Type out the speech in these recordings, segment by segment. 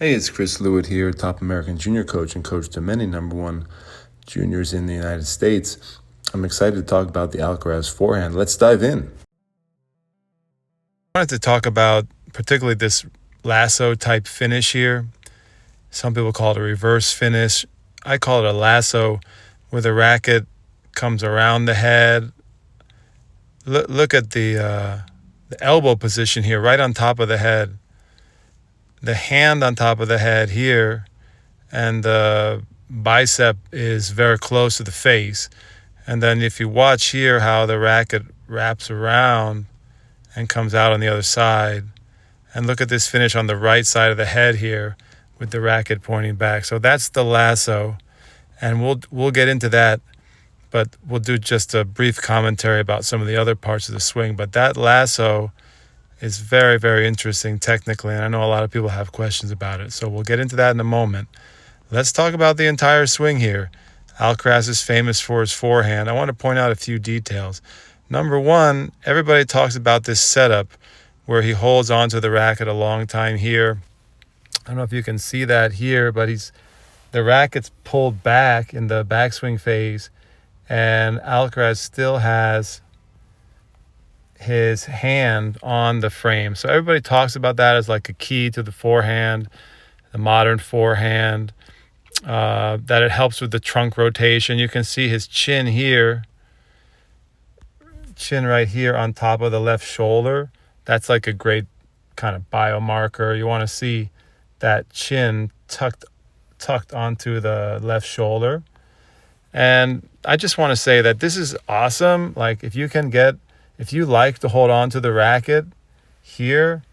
Hey, it's Chris Lewitt here, top American junior coach and coach to many #1 juniors in the United States. I'm excited to talk about the Alcaraz forehand. Let's dive in. I wanted to talk about particularly this lasso type finish here. Some people call it a reverse finish. I call it a lasso where the racket comes around the head. Look at the elbow position here, right on top of the head. The hand on top of the head here, and the bicep is very close to the face. And then if you watch here how the racket wraps around and comes out on the other side, and look at this finish on the right side of the head here with the racket pointing back. So that's the lasso, and we'll get into that, but we'll do just a brief commentary about some of the other parts of the swing. But that lasso is very, very interesting technically, and I know a lot of people have questions about it. So we'll get into that in a moment. Let's talk about the entire swing here. Alcaraz is famous for his forehand. I want to point out a few details. Number one, everybody talks about this setup where he holds onto the racket a long time here. I don't know if you can see that here, but the racket's pulled back in the backswing phase, and Alcaraz still has his hand on the frame. So everybody talks about that as like a key to the forehand, the modern forehand, that it helps with the trunk rotation. You can see his chin here, chin right here on top of the left shoulder. That's like a great kind of biomarker. You want to see that chin tucked onto the left shoulder. And I just want to say that this is awesome. Like if you like to hold on to the racket here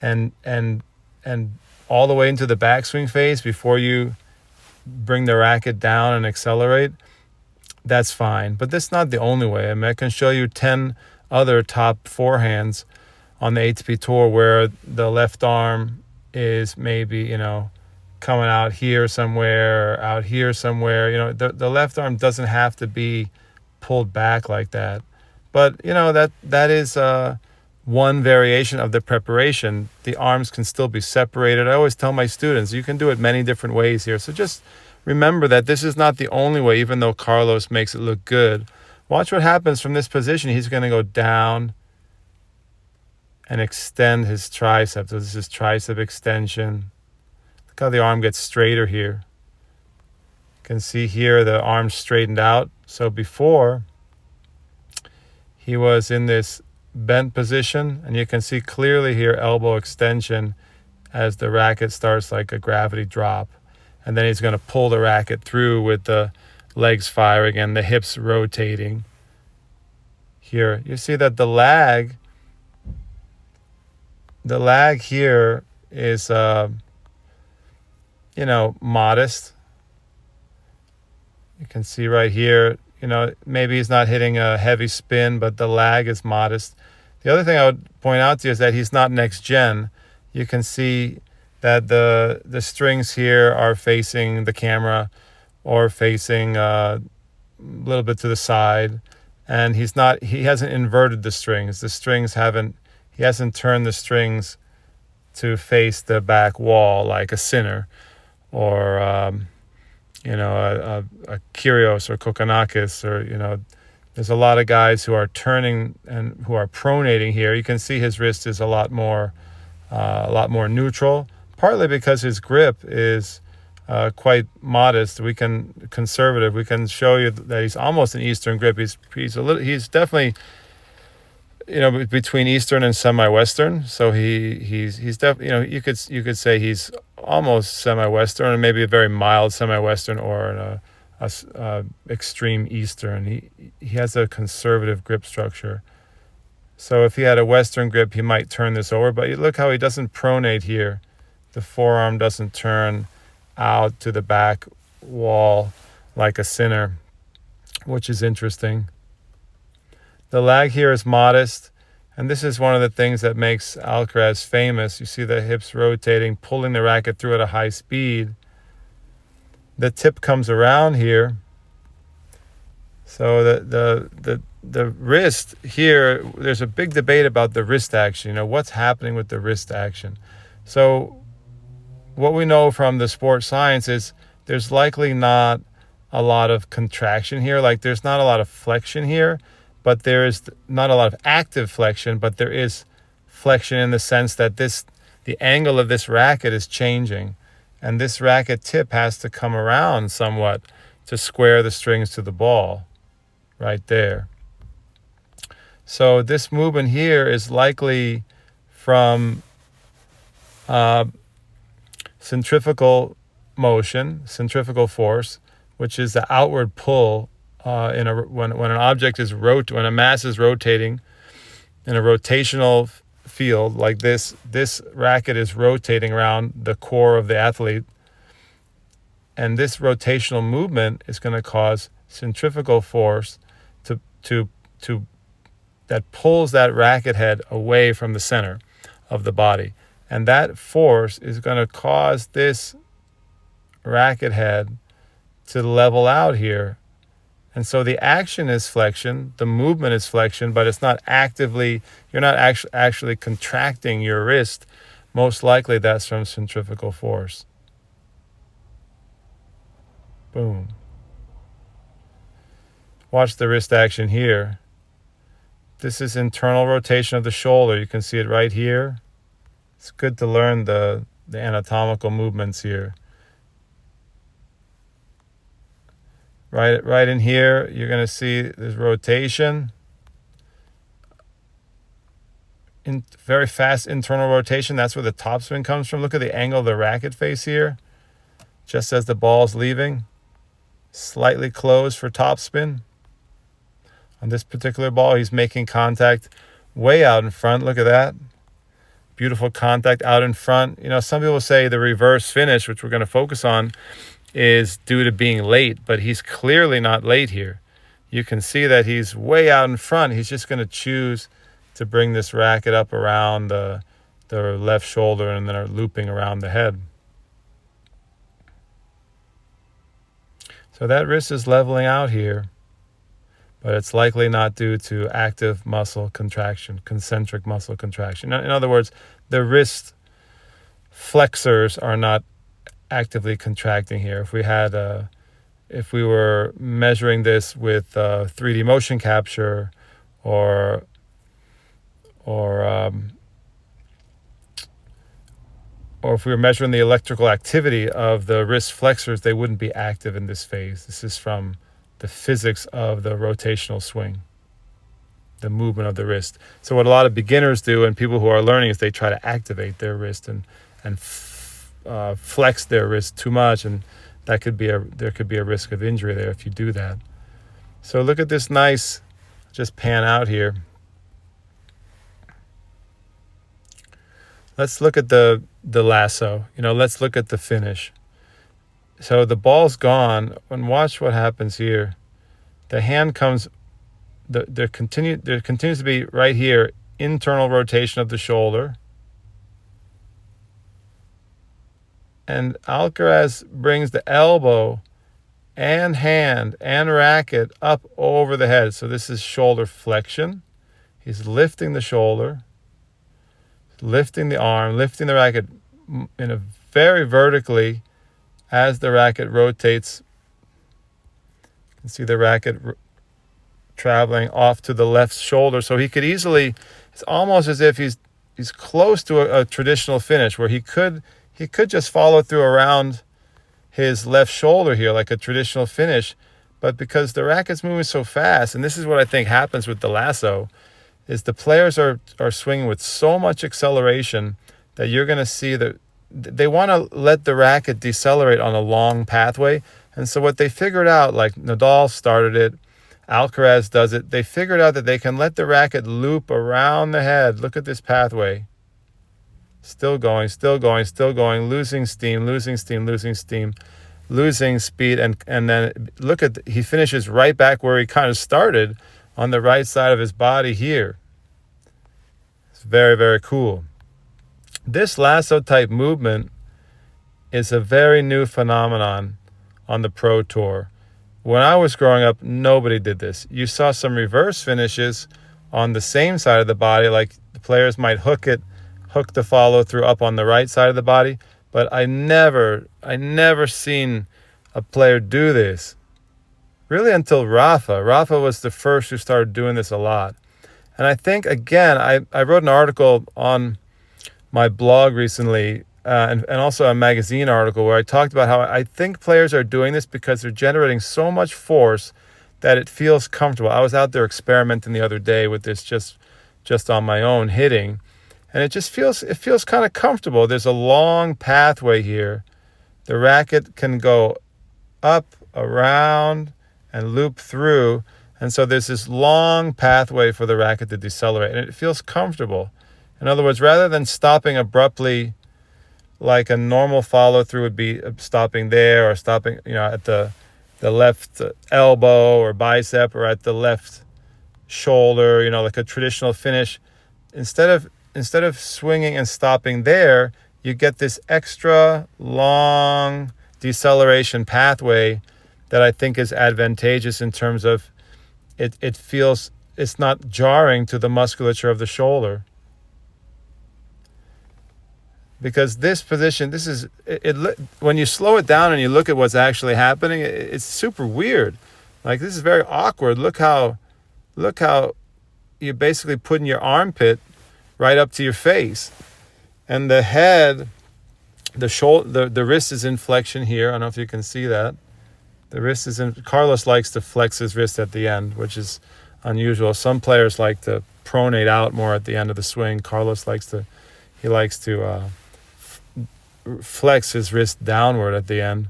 and all the way into the backswing phase before you bring the racket down and accelerate, that's fine. But that's not the only way. I mean, I can show you 10 other top forehands on the ATP Tour where the left arm is maybe, coming out here somewhere, out here somewhere. The left arm doesn't have to be pulled back like that. But, that is one variation of the preparation. The arms can still be separated. I always tell my students, you can do it many different ways here. So just remember that this is not the only way, even though Carlos makes it look good. Watch what happens from this position. He's going to go down and extend his tricep. So this is tricep extension. Look how the arm gets straighter here. You can see here the arm straightened out. So before, he was in this bent position, and you can see clearly here elbow extension as the racket starts like a gravity drop. And then he's going to pull the racket through with the legs firing and the hips rotating. Here, you see that the lag here is, modest. You can see right here, maybe he's not hitting a heavy spin, but the lag is modest. The other thing I would point out to you is that he's not next gen. You can see that the strings here are facing the camera or facing a little bit to the side, and he hasn't inverted the strings. He hasn't turned the strings to face the back wall like a Sinner or a Kyrgios or Kokkinakis, or there's a lot of guys who are turning and who are pronating here. You can see his wrist is a lot more neutral, partly because his grip is quite modest. We can show you that he's almost an Eastern grip. He's definitely between Eastern and semi-Western. So he's definitely you could say he's almost semi-Western, or maybe a very mild semi-Western, or a extreme Eastern. He has a conservative grip structure. So if he had a Western grip, he might turn this over. But you look how he doesn't pronate here. The forearm doesn't turn out to the back wall like a Sinner, which is interesting. The lag here is modest, and this is one of the things that makes Alcaraz famous. You see the hips rotating, pulling the racket through at a high speed. The tip comes around here. So the wrist here, there's a big debate about the wrist action. What's happening with the wrist action? So what we know from the sports science is there's likely not a lot of contraction here. Like there's not a lot of flexion here, but there is not a lot of active flexion, but there is flexion in the sense that the angle of this racket is changing, and this racket tip has to come around somewhat to square the strings to the ball right there. So this movement here is likely from centrifugal motion, centrifugal force, which is the outward pull when an object is when a mass is rotating in a rotational field like this. This racket is rotating around the core of the athlete, and this rotational movement is going to cause centrifugal force to that pulls that racket head away from the center of the body. And that force is going to cause this racket head to level out here. And so the action is flexion, the movement is flexion, but it's not actively, you're not actually contracting your wrist. Most likely that's from centrifugal force. Boom. Watch the wrist action here. This is internal rotation of the shoulder. You can see it right here. It's good to learn the anatomical movements here. Right in here, you're going to see this rotation. In very fast internal rotation. That's where the topspin comes from. Look at the angle of the racket face here. Just as the ball's leaving. Slightly closed for topspin. On this particular ball, he's making contact way out in front. Look at that. Beautiful contact out in front. You know, some people say the reverse finish, which we're going to focus on, is due to being late, but he's clearly not late here. You can see that he's way out in front. He's just going to choose to bring this racket up around the left shoulder and then are looping around the head. So that wrist is leveling out here, but it's likely not due to active muscle contraction, concentric muscle contraction. In other words, the wrist flexors are not actively contracting here. If we were measuring this with 3D motion capture or if we were measuring the electrical activity of the wrist flexors, they wouldn't be active in this phase. This is from the physics of the rotational swing, the movement of the wrist. So what a lot of beginners do and people who are learning is they try to activate their wrist and flex their wrist too much, and there could be a risk of injury there if you do that. So look at this nice, just pan out here. Let's look at the lasso. Let's look at the finish. So the ball's gone, and watch what happens here. The hand comes. There continues to be right here internal rotation of the shoulder. And Alcaraz brings the elbow and hand and racket up over the head. So this is shoulder flexion. He's lifting the shoulder, lifting the arm, lifting the racket in a very vertically as the racket rotates. You can see the racket traveling off to the left shoulder. So he could easily, it's almost as if he's close to a traditional finish where he could just follow through around his left shoulder here like a traditional finish. But because the racket's moving so fast, and this is what I think happens with the lasso, is the players are swinging with so much acceleration that you're going to see that they want to let the racket decelerate on a long pathway. And so what they figured out, like Nadal started it, Alcaraz does it, they figured out that they can let the racket loop around the head. Look at this pathway. Still going, losing steam, losing speed, and then look at, he finishes right back where he kind of started on the right side of his body here. It's very, very cool. This lasso type movement is a very new phenomenon on the Pro Tour. When I was growing up, nobody did this. You saw some reverse finishes on the same side of the body, like the players might hook the follow through up on the right side of the body, But I never seen a player do this. Really until Rafa. Rafa was the first who started doing this a lot. And I think, again, I wrote an article on my blog recently, and also a magazine article where I talked about how I think players are doing this because they're generating so much force that it feels comfortable. I was out there experimenting the other day with this just on my own hitting, and it feels kind of comfortable. There's a long pathway here. The racket can go up, around, and loop through, and so there's this long pathway for the racket to decelerate, and it feels comfortable. In other words, rather than stopping abruptly like a normal follow through would be stopping there or stopping, at the left elbow or bicep or at the left shoulder, like a traditional finish. Instead of swinging and stopping there, you get this extra long deceleration pathway that I think is advantageous in terms of it's not jarring to the musculature of the shoulder. Because this position, when you slow it down and you look at what's actually happening, it's super weird. Like, this is very awkward. Look how you're basically putting your armpit right up to your face, and the head, the shoulder, the wrist is in flexion here. I don't know if you can see that. The wrist is in. Carlos likes to flex his wrist at the end, which is unusual. Some players like to pronate out more at the end of the swing. Carlos likes to flex his wrist downward at the end.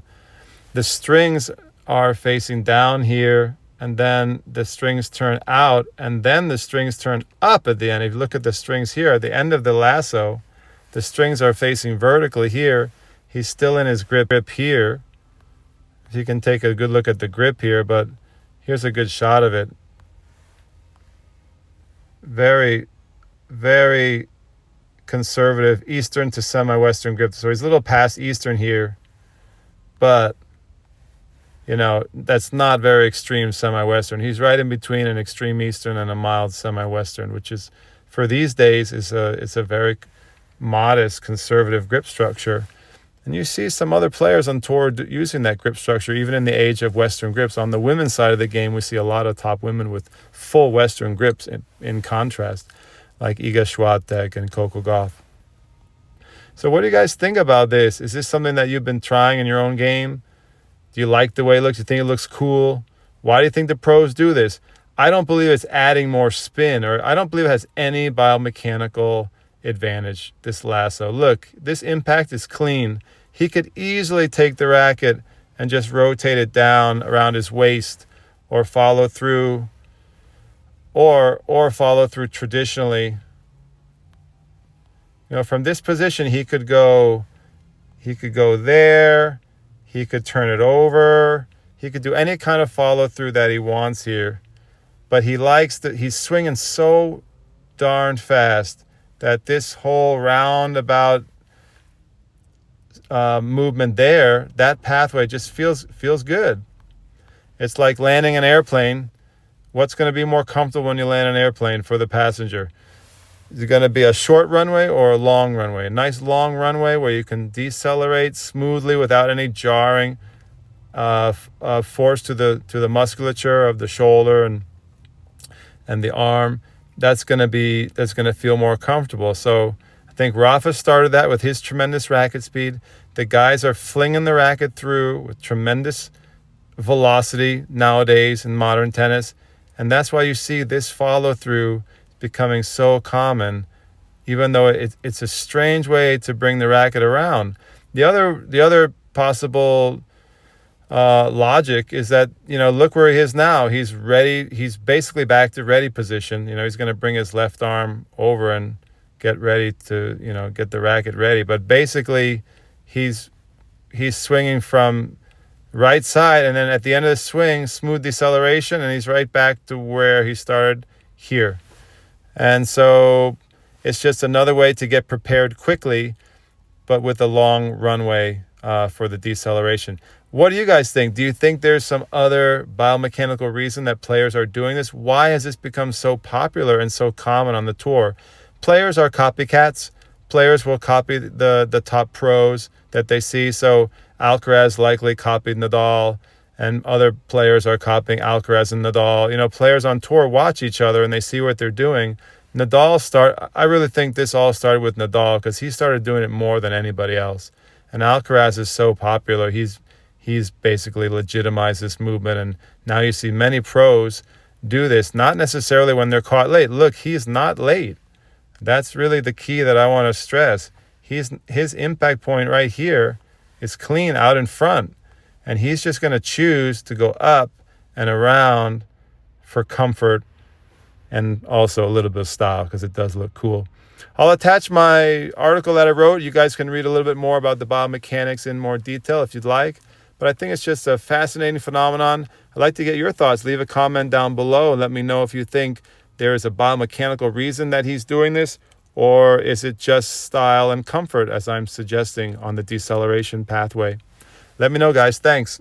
The strings are facing down here, and then the strings turn out, and then the strings turn up at the end. If you look at the strings here at the end of the lasso, the strings are facing vertically here. He's still in his grip here. If you can take a good look at the grip here, but here's a good shot of it. Very, very conservative Eastern to semi-Western grip. So he's a little past Eastern here, but that's not very extreme semi-Western. He's right in between an extreme Eastern and a mild semi-Western, which is, for these days, it's a very modest conservative grip structure. And you see some other players on tour using that grip structure, even in the age of Western grips. On the women's side of the game, we see a lot of top women with full Western grips in contrast, like Iga Swiatek and Coco Gauff. So what do you guys think about this? Is this something that you've been trying in your own game? Do you like the way it looks? Do you think it looks cool? Why do you think the pros do this? I don't believe it's adding more spin, or I don't believe it has any biomechanical advantage, this lasso. Look, this impact is clean. He could easily take the racket and just rotate it down around his waist, or follow through follow through traditionally. From this position, he could go there, he could turn it over, he could do any kind of follow through that he wants here. But he's swinging so darn fast that this whole roundabout movement there, that pathway just feels good. It's like landing an airplane. What's going to be more comfortable when you land an airplane for the passenger? Is it going to be a short runway or a long runway? A nice long runway where you can decelerate smoothly without any jarring force to the musculature of the shoulder and the arm. That's going to feel more comfortable. So I think Rafa started that with his tremendous racket speed. The guys are flinging the racket through with tremendous velocity nowadays in modern tennis. And that's why you see this follow-through becoming so common, even though it's a strange way to bring the racket around. The other possible logic is that, look where he is now. He's ready. He's basically back to ready position. He's going to bring his left arm over and get ready to, get the racket ready. But basically, he's swinging from right side, and then at the end of the swing, smooth deceleration, and he's right back to where he started here. And so it's just another way to get prepared quickly, but with a long runway for the deceleration. What do you guys think? Do you think there's some other biomechanical reason that players are doing this? Why has this become so popular and so common on the tour? Players are copycats. players will copy the top pros that they see. So Alcaraz likely copied Nadal, and other players are copying Alcaraz and Nadal. You know, players on tour watch each other and they see what they're doing. I really think this all started with Nadal because he started doing it more than anybody else. And Alcaraz is so popular. He's basically legitimized this movement, and now you see many pros do this, not necessarily when they're caught late. Look, he's not late. That's really the key that I want to stress. His impact point right here is clean out in front, and he's just going to choose to go up and around for comfort and also a little bit of style because it does look cool. I'll attach my article that I wrote. You guys can read a little bit more about the biomechanics in more detail if you'd like. But I think it's just a fascinating phenomenon. I'd like to get your thoughts. Leave a comment down below and let me know if you think there is a biomechanical reason that he's doing this, or is it just style and comfort, as I'm suggesting on the deceleration pathway. Let me know, guys. Thanks.